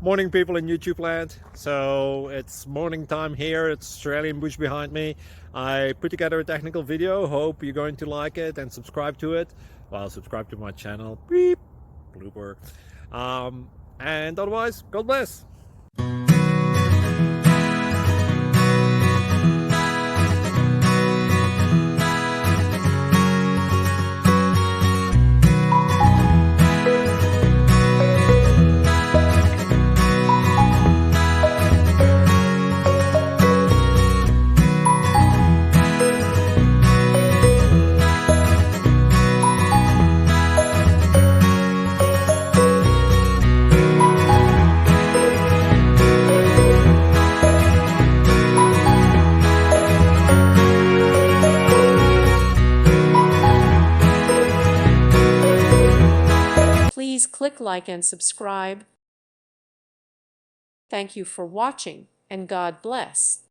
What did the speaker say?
Morning, people in YouTube land. So it's morning time here. It's Australian bush behind me. I put together a technical video. Hope you're going to like it and subscribe to it. Well, subscribe to my channel. Beep, blooper. And otherwise, God bless. Please click like and subscribe. Thank you for watching, and God bless.